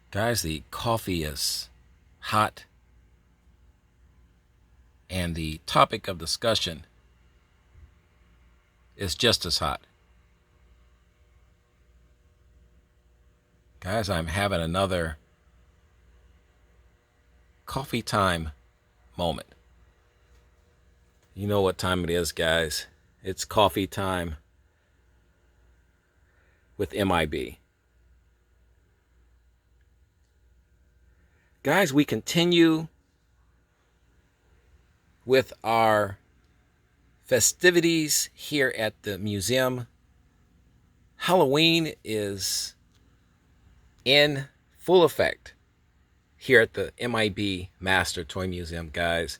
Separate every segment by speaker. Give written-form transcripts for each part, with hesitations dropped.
Speaker 1: Guys, the coffee is hot, and the topic of discussion is just as hot. Guys, I'm having another coffee time moment. You know what time it is, guys. It's coffee time with M.I.B. Guys, we continue with our festivities here at the museum. Halloween is in full effect here at the M.I.B. Master Toy Museum, guys.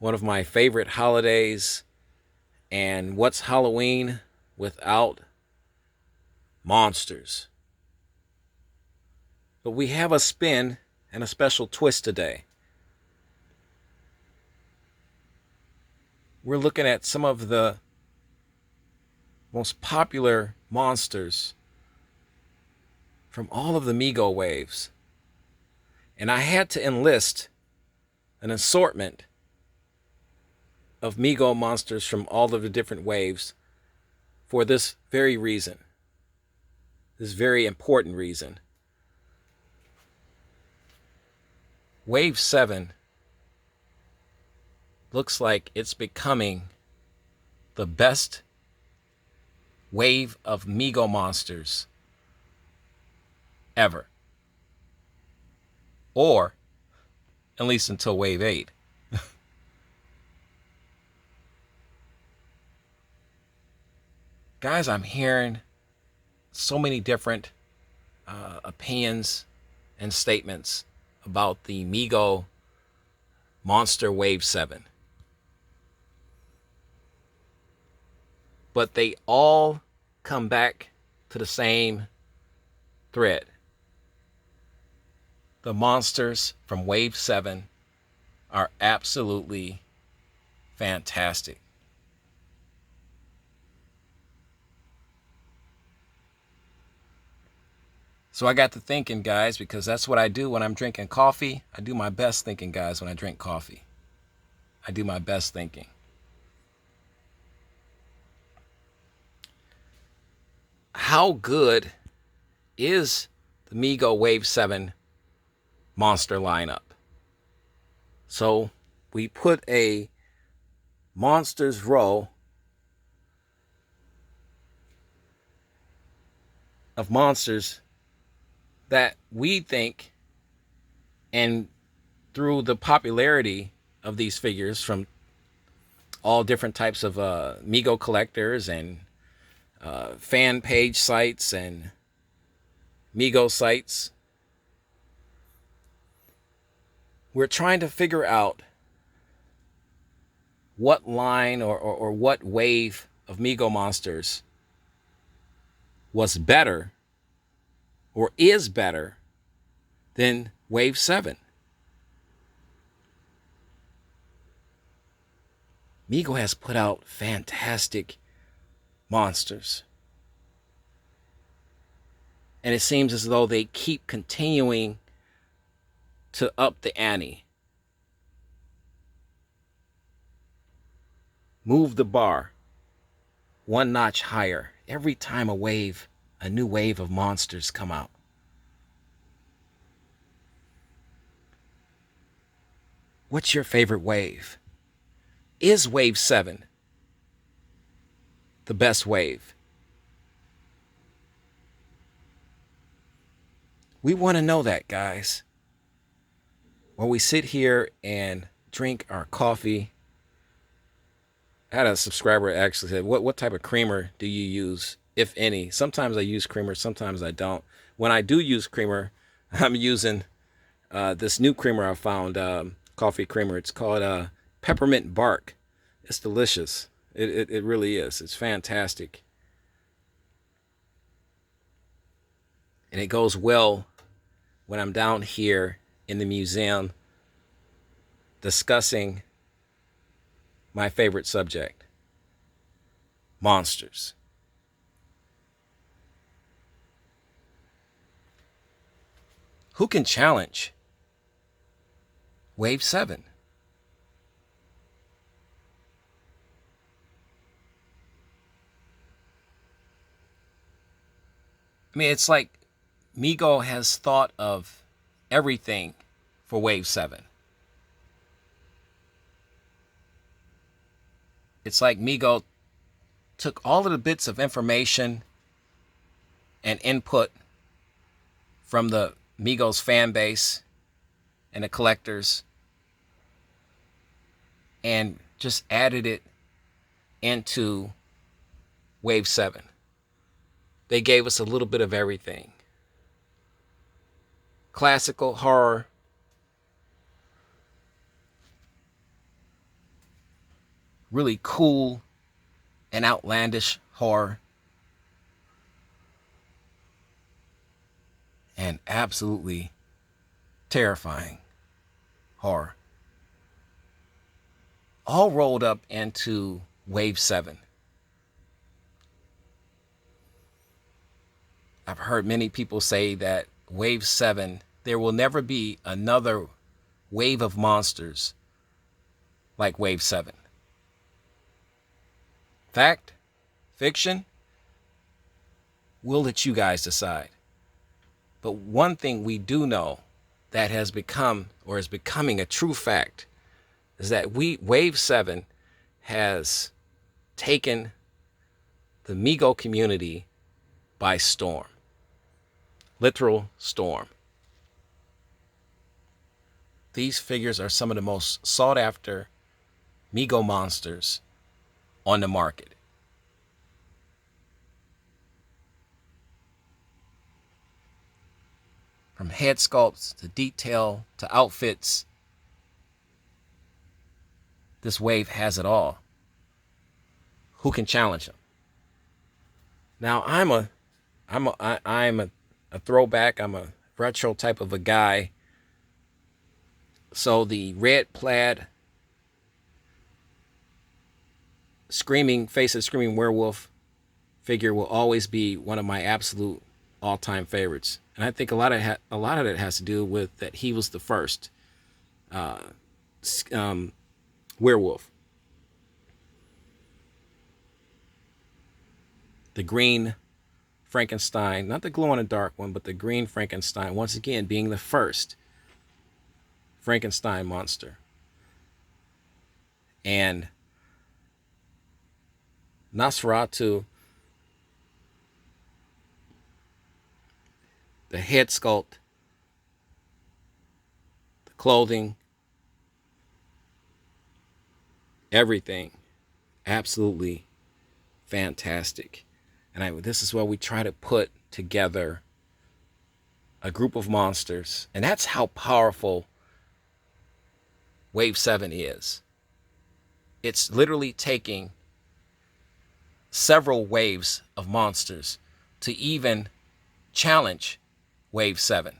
Speaker 1: One of my favorite holidays. And what's Halloween without monsters? But we have a spin and a special twist today. We're looking at some of the most popular monsters from all of the Mego waves. And I had to enlist an assortment of Mego monsters from all of the different waves for this very reason. This very important reason. Wave 7 looks like it's becoming the best wave of Mego monsters ever. Or at least until wave 8. Guys, I'm hearing so many different opinions and statements about the Mego Monster Wave 7. But they all come back to the same thread. The monsters from Wave 7 are absolutely fantastic. So I got to thinking, guys, because that's what I do when I'm drinking coffee. I do my best thinking, guys, when I drink coffee. I do my best thinking. How good is the Mego Wave 7 monster lineup? So we put a monsters row of monsters that we think, and through the popularity of these figures from all different types of Mego collectors and fan page sites and Mego sites, we're trying to figure out what line or what wave of Mego monsters was better or is better than Wave 7. Mego has put out fantastic monsters. And it seems as though they keep continuing to up the ante. Move the bar one notch higher every time a new wave of monsters come out. What's your favorite wave? Is Wave 7 the best wave? We want to know that, guys. When we sit here and drink our coffee, I had a subscriber actually said, what type of creamer do you use, if any? Sometimes I use creamer, sometimes I don't. When I do use creamer, I'm using this new creamer I found, coffee creamer. It's called peppermint bark. It's delicious. It really is. It's fantastic. And it goes well when I'm down here in the museum discussing my favorite subject, monsters. Who can challenge Wave 7? I mean, it's like Mego has thought of everything for Wave 7. It's like Mego took all of the bits of information and input from the Migos fan base and the collectors and just added it into Wave 7. They gave us a little bit of everything. Classical, horror, really cool and outlandish horror, and absolutely terrifying horror. All rolled up into Wave 7. I've heard many people say that Wave 7, there will never be another wave of monsters like Wave 7. Fact? Fiction? We'll let you guys decide. But one thing we do know that has become or is becoming a true fact is that Wave 7 has taken the Mego community by storm. Literal storm. These figures are some of the most sought after Mego monsters on the market. From head sculpts to detail to outfits, this wave has it all. Who can challenge them? Now I'm a throwback. I'm a retro type of a guy. So the red plaid screaming werewolf figure will always be one of my absolute all-time favorites. And I think a lot of it has to do with that he was the first werewolf. The green Frankenstein, not the glow-in-the-dark one, but the green Frankenstein, once again being the first Frankenstein monster. And Nosferatu, the head sculpt, the clothing, everything, absolutely fantastic. And this is where we try to put together a group of monsters. And that's how powerful Wave 7 is. It's literally taking several waves of monsters to even challenge Wave 7.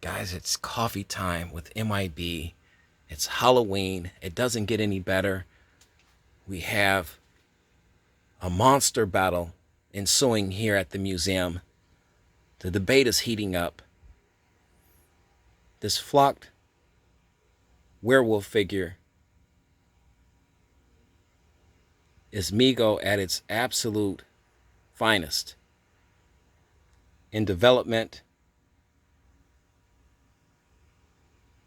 Speaker 1: Guys, it's coffee time with M.I.B. It's Halloween. It doesn't get any better. We have a monster battle ensuing here at the museum. The debate is heating up. This flocked werewolf figure is Mego at its absolute finest. In development,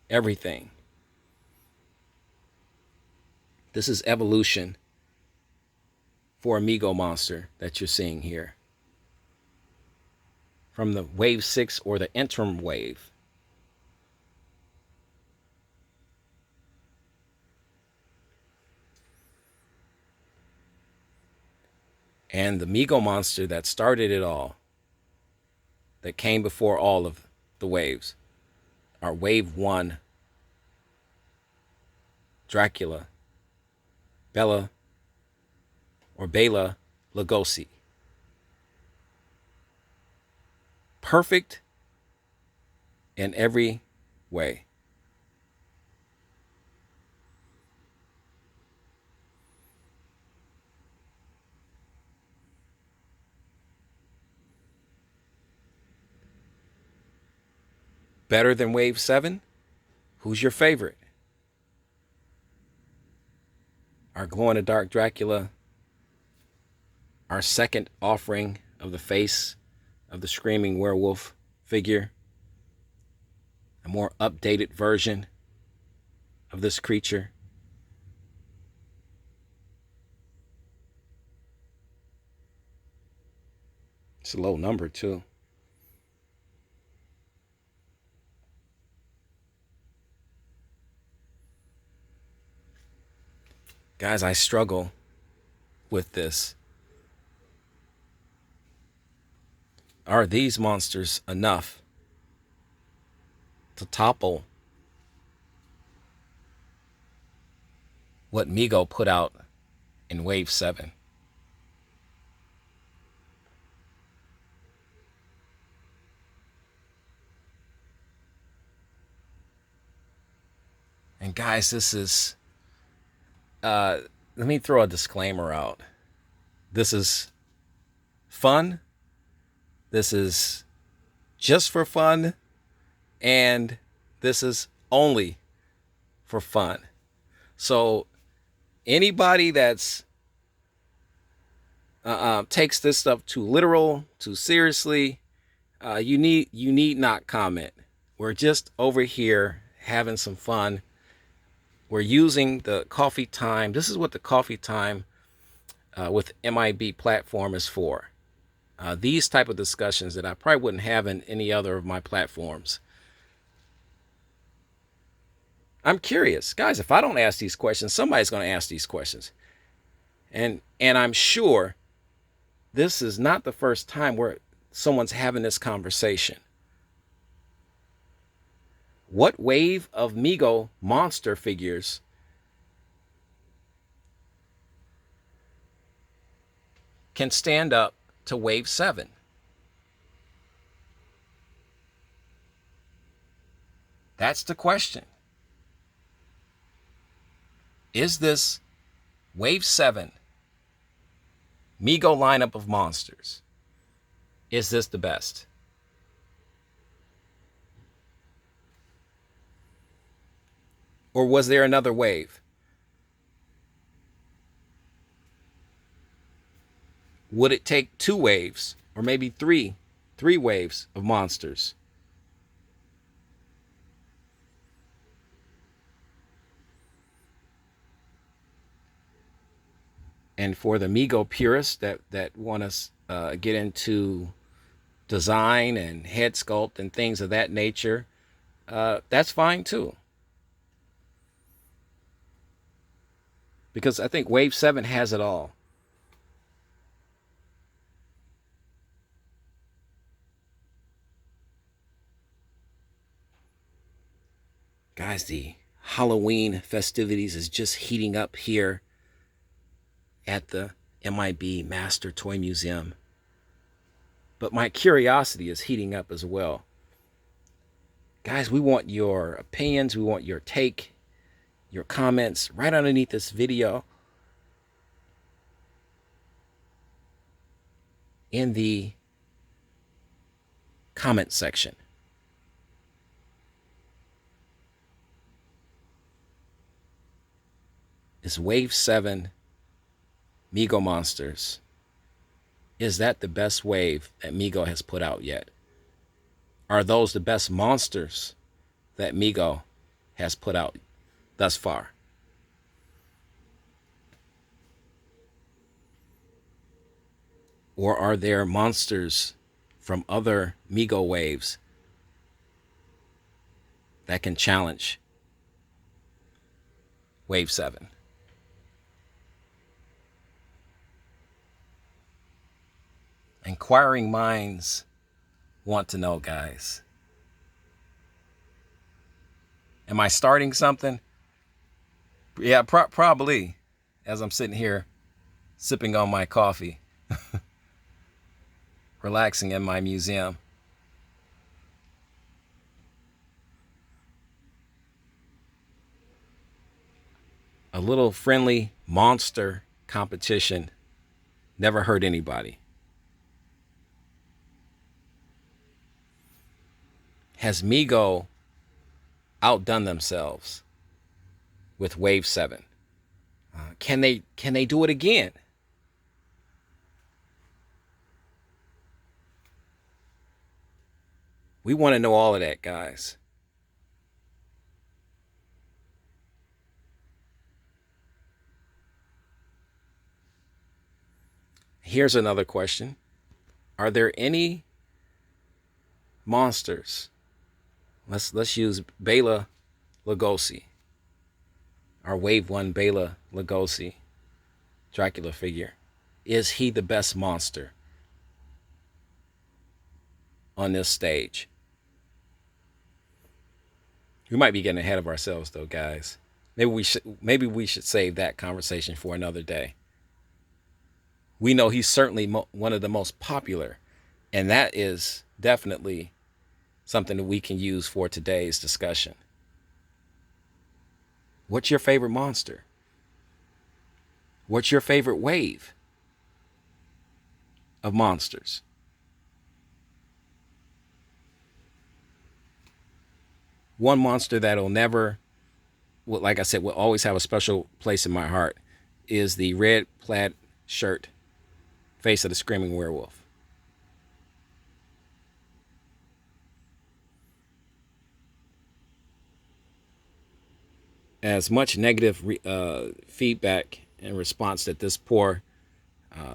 Speaker 1: everything. This is evolution for a Mego monster that you're seeing here. From the Wave 6 or the interim wave. And the Mego monster that started it all, that came before all of the waves, are Wave 1, Dracula, Bela Lugosi. Perfect in every way. better than Wave 7? Who's your favorite? Our glow-in-the-dark Dracula, our second offering of the face of the screaming werewolf figure, a more updated version of this creature. It's a low number too. Guys, I struggle with this. Are these monsters enough to topple what Mego put out in Wave 7? And guys, this is, let me throw a disclaimer out. This is fun. This is just for fun. And this is only for fun. So anybody that's takes this stuff too literal, too seriously, you need not comment. We're just over here having some fun. We're using the coffee time. This is what the coffee time with M.I.B platform is for. These type of discussions that I probably wouldn't have in any other of my platforms. I'm curious, guys, if I don't ask these questions, somebody's going to ask these questions. And I'm sure this is not the first time where someone's having this conversation. What wave of Mego monster figures can stand up to Wave 7? That's the question. Is this Wave 7 Mego lineup of monsters, is this the best? Or was there another wave? Would it take 2 waves or maybe three waves of monsters? And for the Mego purists that want to get into design and head sculpt and things of that nature, that's fine too. Because I think Wave 7 has it all. Guys, the Halloween festivities is just heating up here at the M.I.B Master Toy Museum. But my curiosity is heating up as well. Guys, we want your opinions. We want your take, your comments right underneath this video in the comment section. Is Wave 7 Mego Monsters, is that the best wave that Mego has put out yet? Are those the best monsters that Mego has put out thus far? Or are there monsters from other Mego waves that can challenge Wave 7? Inquiring minds want to know, guys. Am I starting something? Yeah, probably, as I'm sitting here sipping on my coffee, relaxing in my museum. A little friendly monster competition never hurt anybody. Has Mego outdone themselves with Wave 7? Can they do it again? We want to know all of that, guys. Here's another question. Are there any monsters? Let's use Bela Lugosi, our Wave 1 Bela Lugosi Dracula figure. Is he the best monster on this stage? We might be getting ahead of ourselves though, guys. Maybe we should save that conversation for another day. We know he's certainly one of the most popular, and that is definitely something that we can use for today's discussion. What's your favorite monster? What's your favorite wave of monsters? One monster that'll never, well, like I said, will always have a special place in my heart is the red plaid shirt, face of the screaming werewolf. As much negative feedback and response that this poor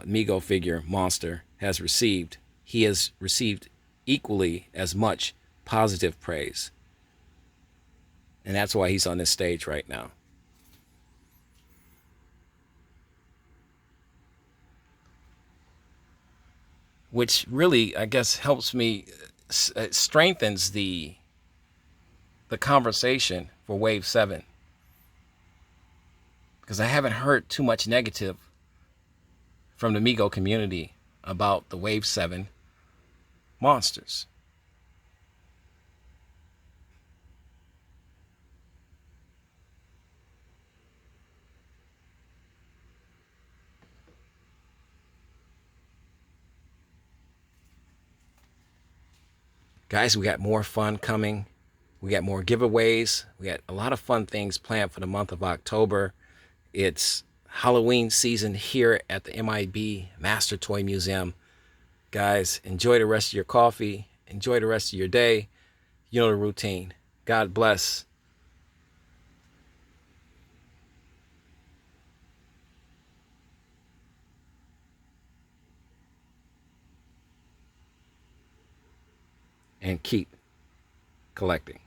Speaker 1: Mego figure monster has received, he has received equally as much positive praise. And that's why he's on this stage right now. Which really, I guess, helps me, strengthens the conversation for Wave 7. Because I haven't heard too much negative from the Mego community about the Wave 7 monsters. Guys, we got more fun coming. We got more giveaways. We got a lot of fun things planned for the month of October. It's Halloween season here at the M.I.B. Master Toy Museum. Guys, enjoy the rest of your coffee. Enjoy the rest of your day. You know the routine. God bless. And keep collecting.